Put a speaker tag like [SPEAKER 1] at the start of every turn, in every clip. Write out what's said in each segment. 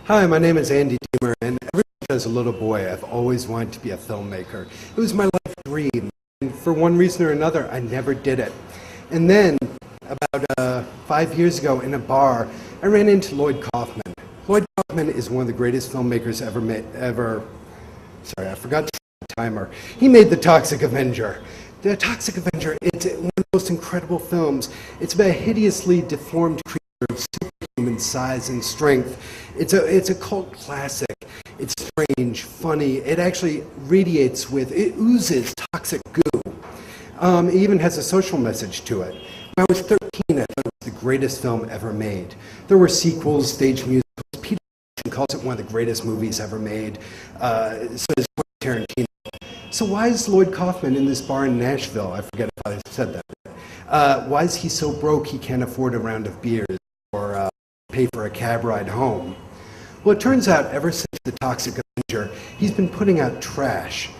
[SPEAKER 1] Hi, my name is Andy Deemer, and ever since I was a little boy, I've always wanted to be a filmmaker. It was my life dream, and for one reason or another, I never did it. And then, about 5 years ago in a bar, I ran into Lloyd Kaufman. Lloyd Kaufman is one of the greatest filmmakers Sorry, I forgot to set the timer. He made The Toxic Avenger. The Toxic Avenger, it's one of the most incredible films. It's about a hideously deformed creature of superhuman size and strength. It's a cult classic. It's strange, funny. It actually it oozes toxic goo. It even has a social message to it. When I was 13, I thought it was the greatest film ever made. There were sequels, stage musicals. Peter calls it one of the greatest movies ever made. So does Tarantino. So why is Lloyd Kaufman in this bar in Nashville? I forget if I said that. Why is he so broke he can't afford a round of beers or pay for a cab ride home? Well, it turns out ever since The Toxic Avenger, he's been putting out trash.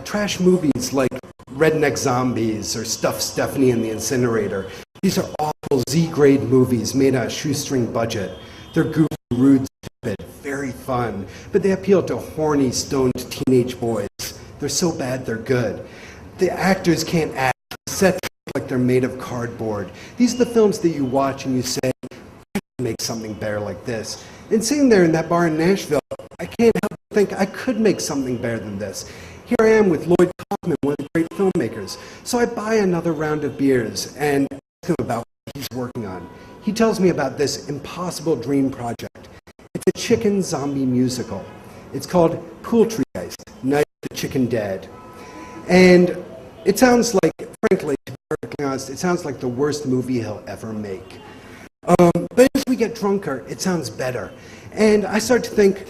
[SPEAKER 1] Trash movies like Redneck Zombies or Stuff Stephanie in the Incinerator. These are awful Z-grade movies made on a shoestring budget. They're goofy, rude, stupid, very fun, but they appeal to horny, stoned teenage boys. They're so bad they're good. The actors can't act. The sets look like they're made of cardboard. These are the films that you watch and you say, I can make something better like this. And sitting there in that bar in Nashville, I can't help but think I could make something better than this. Here I am with Lloyd Kaufman, one of the great filmmakers. So I buy another round of beers and ask him about what he's working on. He tells me about this impossible dream project. It's a chicken zombie musical. It's called Poultrygeist, Night of the Chicken Dead. And it sounds like, frankly, to be perfectly honest, it sounds like the worst movie he'll ever make. But as we get drunker, it sounds better. And I start to think,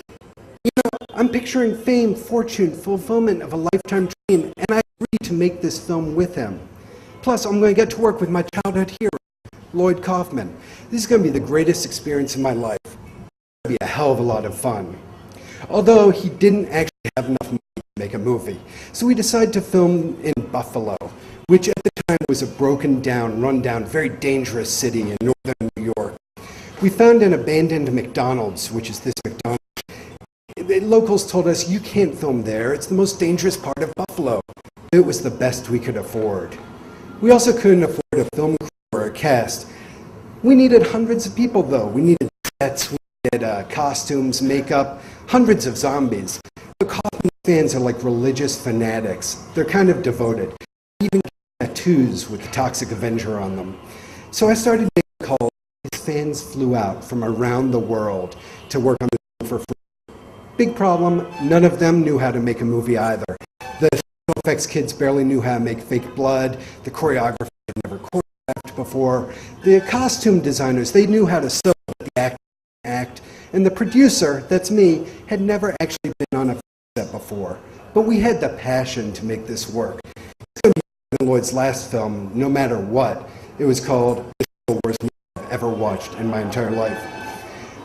[SPEAKER 1] I'm picturing fame, fortune, fulfillment of a lifetime dream, and I agree to make this film with him. Plus, I'm going to get to work with my childhood hero, Lloyd Kaufman. This is going to be the greatest experience in my life. It's going to be a hell of a lot of fun. Although he didn't actually have enough money to make a movie. So we decided to film in Buffalo, which at the time was a broken down, run down, very dangerous city in northern New York. We found an abandoned McDonald's, which is this McDonald's. The locals told us, you can't film there, it's the most dangerous part of Buffalo. It was the best we could afford. We also couldn't afford a film crew or a cast. We needed hundreds of people though. We needed sets, we needed costumes, makeup, hundreds of zombies. The Kaufman fans are like religious fanatics. They're kind of devoted. Even tattoos with the Toxic Avenger on them. So I started making calls. His fans flew out from around the world to work on the film for free. Big problem, none of them knew how to make a movie either. The special effects kids barely knew how to make fake blood. The choreographer had never choreographed before. The costume designers, they knew how to sew, but the actors didn't act. And the producer, that's me, had never actually been on a set before. But we had the passion to make this work. It's going to be Lloyd's last film, no matter what. It was called The Worst Movie I've Ever Watched in my entire life.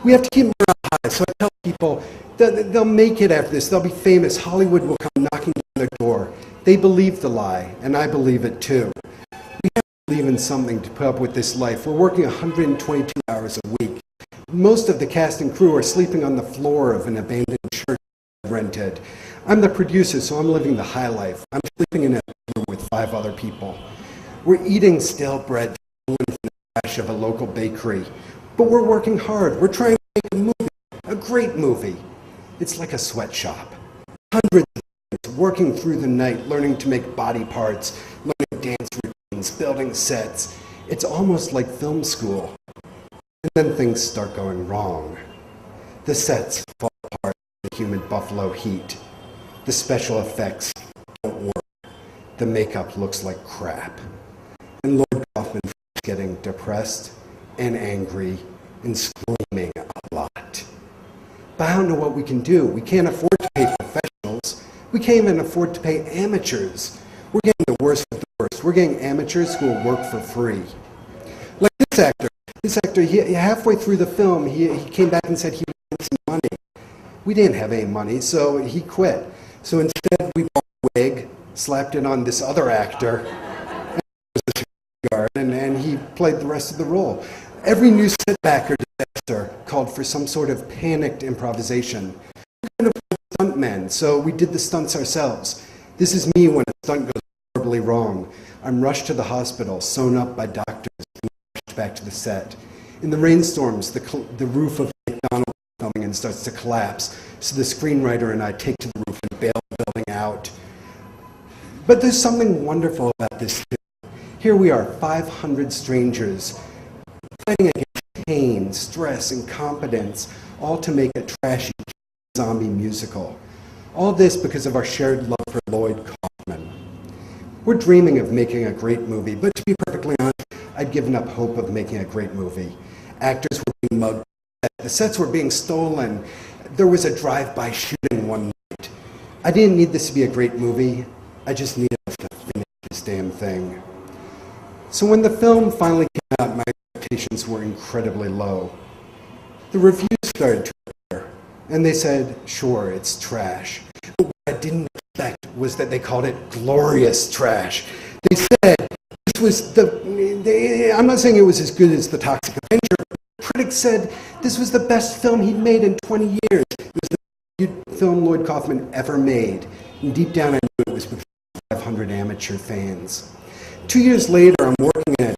[SPEAKER 1] We have to keep morale high, so I tell people that they'll make it after this. They'll be famous. Hollywood will come knocking on their door. They believe the lie, and I believe it too. We have to believe in something to put up with this life. We're working 122 hours a week. Most of the cast and crew are sleeping on the floor of an abandoned church rented. I'm the producer, so I'm living the high life. I'm sleeping in a room with 5 other people. We're eating stale bread from the trash of a local bakery. But we're working hard. We're trying to make a movie, a great movie. It's like a sweatshop. Hundreds of kids working through the night, learning to make body parts, learning dance routines, building sets. It's almost like film school. And then things start going wrong. The sets fall apart in the humid Buffalo heat. The special effects don't work. The makeup looks like crap. And Lloyd Kaufman is getting depressed and angry and screaming a lot. But I don't know what we can do. We can't afford to pay professionals. We can't even afford to pay amateurs. We're getting the worst of the worst. We're getting amateurs who will work for free. Like this actor. This actor, halfway through the film, he came back and said he wanted some money. We didn't have any money, so he quit. So instead, we bought a wig, slapped it on this other actor, and he played the rest of the role. Every new setback or disaster called for some sort of panicked improvisation. We're kind of stuntmen, so we did the stunts ourselves. This is me when a stunt goes horribly wrong. I'm rushed to the hospital, sewn up by doctors, and rushed back to the set. In the rainstorms, the roof of McDonald's is filming and starts to collapse, so the screenwriter and I take to the roof and bail the building out. But there's something wonderful about this too. Here we are, 500 strangers, fighting against pain, stress, incompetence, all to make a trashy zombie musical. All this because of our shared love for Lloyd Kaufman. We're dreaming of making a great movie, but to be perfectly honest, I'd given up hope of making a great movie. Actors were being mugged, the sets were being stolen, there was a drive-by shooting one night. I didn't need this to be a great movie, I just needed to finish this damn thing. So when the film finally came out, my expectations were incredibly low. The reviews started to appear, and they said, sure, it's trash. But what I didn't expect was that they called it glorious trash. They said this was I'm not saying it was as good as The Toxic Avenger, but critics said this was the best film he'd made in 20 years. It was the best film Lloyd Kaufman ever made. And deep down I knew it was because of 500 amateur fans. 2 years later, I'm working at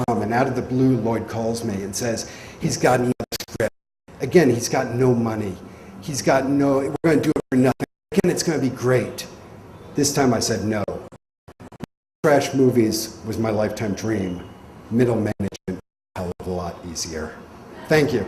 [SPEAKER 1] .com, and out of the blue, Lloyd calls me and says he's got another script. Again, he's got no money. We're going to do it for nothing. Again, it's going to be great. This time I said no. Trash movies was my lifetime dream. Middle management, a hell of a lot easier. Thank you.